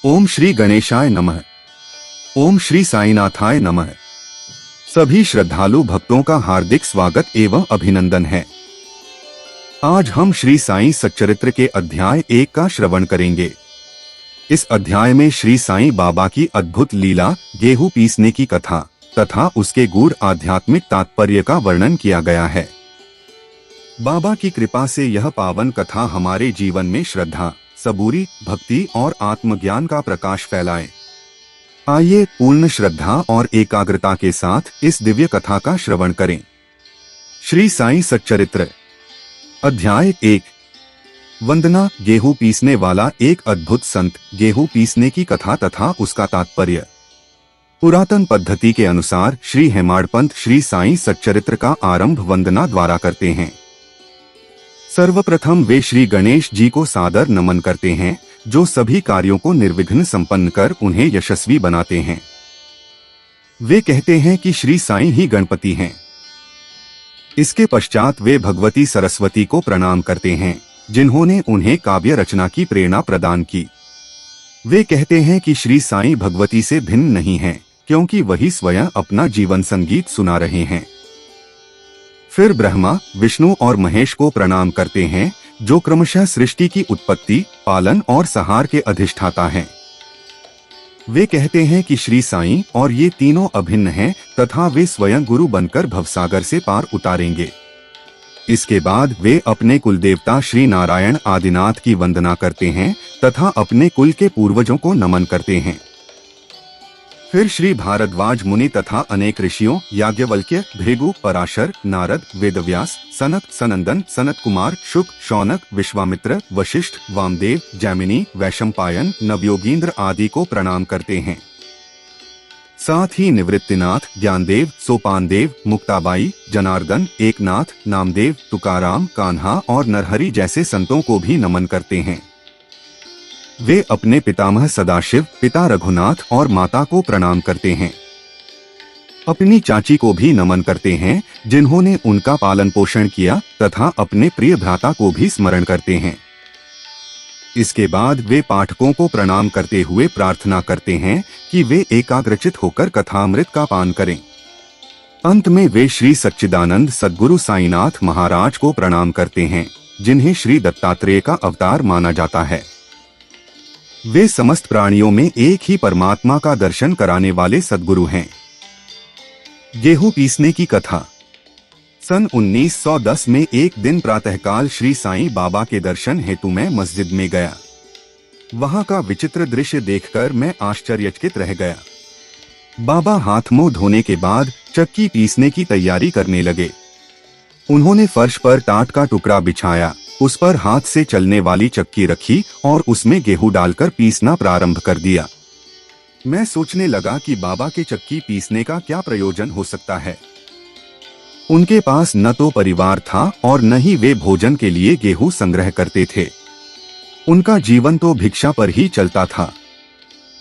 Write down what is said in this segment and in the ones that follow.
ओम श्री गणेशाय नमः। ओम श्री साईनाथाय नमः। सभी श्रद्धालु भक्तों का हार्दिक स्वागत एवं अभिनंदन है। आज हम श्री साईं सच्चरित्र के अध्याय 1 का श्रवण करेंगे। इस अध्याय में श्री साईं बाबा की अद्भुत लीला, गेहूं पीसने की कथा तथा उसके गूढ़ आध्यात्मिक तात्पर्य का वर्णन किया गया है। बाबा की कृपा से यह पावन कथा हमारे जीवन में श्रद्धा, सबूरी, भक्ति और आत्मज्ञान का प्रकाश फैलाए। आइए पूर्ण श्रद्धा और एकाग्रता के साथ इस दिव्य कथा का श्रवण करें। श्री साईं सच्चरित्र अध्याय 1। वंदना। गेहूं पीसने वाला एक अद्भुत संत। गेहूं पीसने की कथा तथा उसका तात्पर्य। पुरातन पद्धति के अनुसार श्री हेमाडपंत श्री साईं सच्चरित्र का आरंभ वंदना द्वारा करते हैं। सर्वप्रथम वे श्री गणेश जी को सादर नमन करते हैं, जो सभी कार्यों को निर्विघ्न संपन्न कर उन्हें यशस्वी बनाते हैं। वे कहते हैं कि श्री साईं ही गणपति हैं। इसके पश्चात वे भगवती सरस्वती को प्रणाम करते हैं, जिन्होंने उन्हें काव्य रचना की प्रेरणा प्रदान की। वे कहते हैं कि श्री साईं भगवती से भिन्न नहीं हैं, क्योंकि वही स्वयं अपना जीवन संगीत सुना रहे हैं। फिर ब्रह्मा, विष्णु और महेश को प्रणाम करते हैं, जो क्रमशः सृष्टि की उत्पत्ति, पालन और संहार के अधिष्ठाता हैं। वे कहते हैं कि श्री साईं और ये तीनों अभिन्न हैं तथा वे स्वयं गुरु बनकर भवसागर से पार उतारेंगे। इसके बाद वे अपने कुलदेवता श्री नारायण आदिनाथ की वंदना करते हैं तथा अपने कुल के पूर्वजों को नमन करते हैं। फिर श्री भारद्वाज मुनि तथा अनेक ऋषियों याज्ञवल्क्य, भृगु, पराशर, नारद, वेदव्यास, सनक, सनंदन, सनत कुमार, शुक, शौनक, विश्वामित्र, वशिष्ठ, वामदेव, जैमिनी, वैशंपायन, नवयोगींद्र आदि को प्रणाम करते हैं। साथ ही निवृत्तिनाथ, ज्ञानदेव, सोपानदेव, मुक्ताबाई, जनार्दन, एकनाथ, नामदेव, तुकाराम, कान्हा और नरहरि जैसे संतों को भी नमन करते हैं। वे अपने पितामह सदाशिव, पिता रघुनाथ और माता को प्रणाम करते हैं। अपनी चाची को भी नमन करते हैं, जिन्होंने उनका पालन पोषण किया तथा अपने प्रिय भ्राता को भी स्मरण करते हैं। इसके बाद वे पाठकों को प्रणाम करते हुए प्रार्थना करते हैं कि वे एकाग्रचित होकर कथामृत का पान करें। अंत में वे श्री सच्चिदानंद सद्गुरु साईनाथ महाराज को प्रणाम करते हैं, जिन्हें श्री दत्तात्रेय का अवतार माना जाता है। वे समस्त प्राणियों में एक ही परमात्मा का दर्शन कराने वाले सद्गुरु हैं। गेहूं पीसने की कथा। सन 1910 में एक दिन प्रातःकाल श्री साईं बाबा के दर्शन हेतु मैं मस्जिद में गया। वहां का विचित्र दृश्य देखकर मैं आश्चर्यचकित रह गया। बाबा हाथ मुंह धोने के बाद चक्की पीसने की तैयारी करने लगे। उन्होंने फर्श पर टाट का टुकड़ा बिछाया, उस पर हाथ से चलने वाली चक्की रखी और उसमें गेहूं डालकर पीसना प्रारंभ कर दिया। मैं सोचने लगा कि बाबा के चक्की पीसने का क्या प्रयोजन हो सकता है। उनके पास न तो परिवार था और न ही वे भोजन के लिए गेहूं संग्रह करते थे। उनका जीवन तो भिक्षा पर ही चलता था।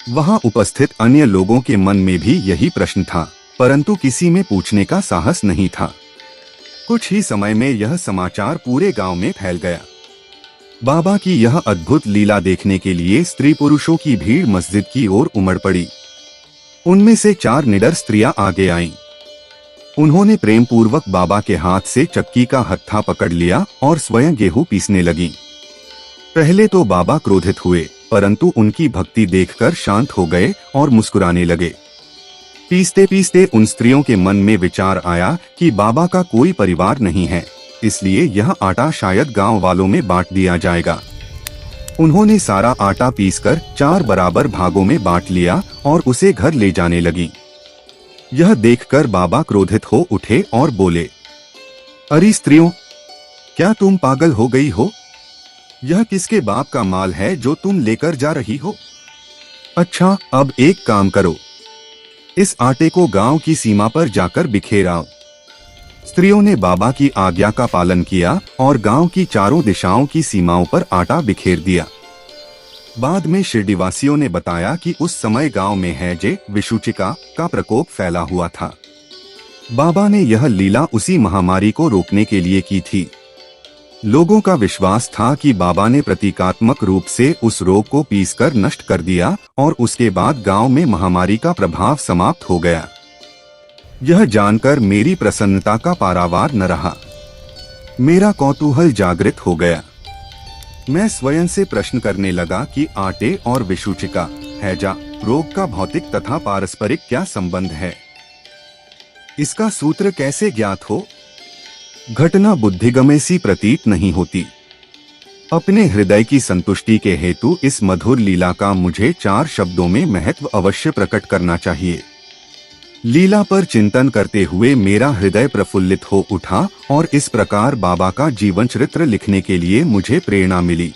वहां उपस्थित अन्य लोगों के मन में भी यही प्रश्न था, परंतु किसी में पूछने का साहस नहीं था। कुछ ही समय में यह समाचार पूरे गांव में फैल गया। बाबा की यह अद्भुत लीला देखने के लिए स्त्री पुरुषों की भीड़ मस्जिद की ओर उमड़ पड़ी। उनमें से 4 निडर स्त्रियां आगे आईं। उन्होंने प्रेम पूर्वक बाबा के हाथ से चक्की का हत्था पकड़ लिया और स्वयं गेहूं पीसने लगीं। पहले तो बाबा क्रोधित हुए, परंतु उनकी भक्ति देखकर शांत हो गए और मुस्कुराने लगे। पीसते पीसते उन स्त्रियों के मन में विचार आया कि बाबा का कोई परिवार नहीं है, इसलिए यह आटा शायद गांव वालों में बांट दिया जाएगा। उन्होंने सारा आटा पीसकर 4 बराबर भागों में बांट लिया और उसे घर ले जाने लगी। यह देखकर बाबा क्रोधित हो उठे और बोले, अरे स्त्रियों, क्या तुम पागल हो गई हो? यह किसके बाप का माल है जो तुम लेकर जा रही हो? अच्छा, अब एक काम करो, इस आटे को गांव की सीमा पर जाकर बिखेराओ। स्त्रियों ने बाबा की आज्ञा का पालन किया और गांव की चारों दिशाओं की सीमाओं पर आटा बिखेर दिया। बाद में शिरडीवासियों ने बताया कि उस समय गांव में हैजे, विषुचिका का प्रकोप फैला हुआ था। बाबा ने यह लीला उसी महामारी को रोकने के लिए की थी। लोगों का विश्वास था कि बाबा ने प्रतीकात्मक रूप से उस रोग को पीसकर नष्ट कर दिया और उसके बाद गांव में महामारी का प्रभाव समाप्त हो गया। यह जानकर मेरी प्रसन्नता का पारावार न रहा। मेरा कौतूहल जागृत हो गया। मैं स्वयं से प्रश्न करने लगा कि आटे और विसूचिका हैजा रोग का भौतिक तथा पारस्परिक क्या संबंध है? इसका सूत्र कैसे ज्ञात हो? घटना बुद्धिगम्य सी प्रतीत नहीं होती। अपने हृदय की संतुष्टि के हेतु इस मधुर लीला का मुझे 4 शब्दों में महत्व अवश्य प्रकट करना चाहिए। लीला पर चिंतन करते हुए मेरा हृदय प्रफुल्लित हो उठा और इस प्रकार बाबा का जीवन चरित्र लिखने के लिए मुझे प्रेरणा मिली।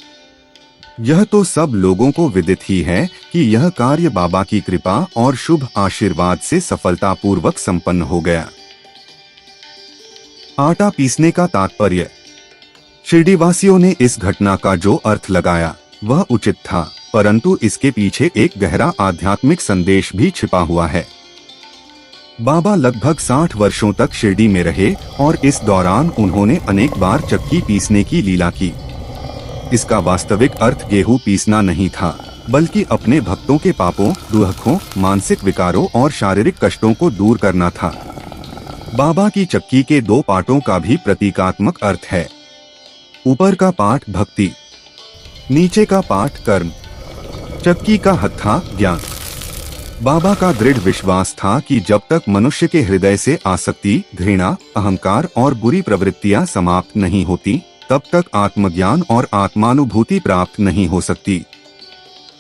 यह तो सब लोगों को विदित ही है कि यह कार्य बाबा की कृपा और शुभ आशीर्वाद से सफलतापूर्वक संपन्न हो गया। आटा पीसने का तात्पर्य। शिरडीवासियों ने इस घटना का जो अर्थ लगाया वह उचित था, परंतु इसके पीछे एक गहरा आध्यात्मिक संदेश भी छिपा हुआ है। बाबा लगभग 60 वर्षों तक शिरडी में रहे और इस दौरान उन्होंने अनेक बार चक्की पीसने की लीला की। इसका वास्तविक अर्थ गेहूं पीसना नहीं था, बल्कि अपने भक्तों के पापों, दुखों, मानसिक विकारों और शारीरिक कष्टों को दूर करना था। बाबा की चक्की के 2 पार्टों का भी प्रतीकात्मक अर्थ है। ऊपर का पार्ट भक्ति, नीचे का पार्ट कर्म। चक्की का हत्था ज्ञान। बाबा का दृढ़ विश्वास था कि जब तक मनुष्य के हृदय से आसक्ति, घृणा, अहंकार और बुरी प्रवृत्तियां समाप्त नहीं होती, तब तक आत्मज्ञान और आत्मानुभूति प्राप्त नहीं हो सकती।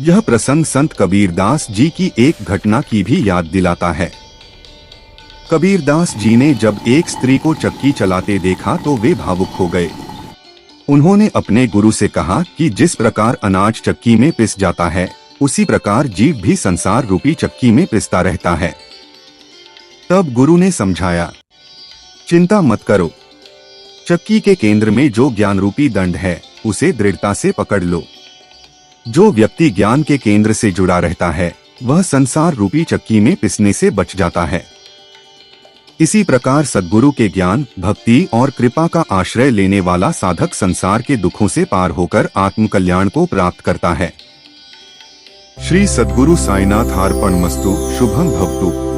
यह प्रसंग संत कबीरदास जी की एक घटना की भी याद दिलाता है। कबीरदास जी ने जब एक स्त्री को चक्की चलाते देखा तो वे भावुक हो गए। उन्होंने अपने गुरु से कहा कि जिस प्रकार अनाज चक्की में पिस जाता है, उसी प्रकार जीव भी संसार रूपी चक्की में पिसता रहता है। तब गुरु ने समझाया, चिंता मत करो, चक्की के केंद्र में जो ज्ञान रूपी दंड है उसे दृढ़ता से पकड़ लो। जो व्यक्ति ज्ञान के केंद्र से जुड़ा रहता है वह संसार रूपी चक्की में पिसने से बच जाता है। इसी प्रकार सद्गुरु के ज्ञान, भक्ति और कृपा का आश्रय लेने वाला साधक संसार के दुखों से पार होकर आत्म कल्याण को प्राप्त करता है। श्री सद्गुरु साईनाथ अर्पणमस्तु। शुभम भवतु।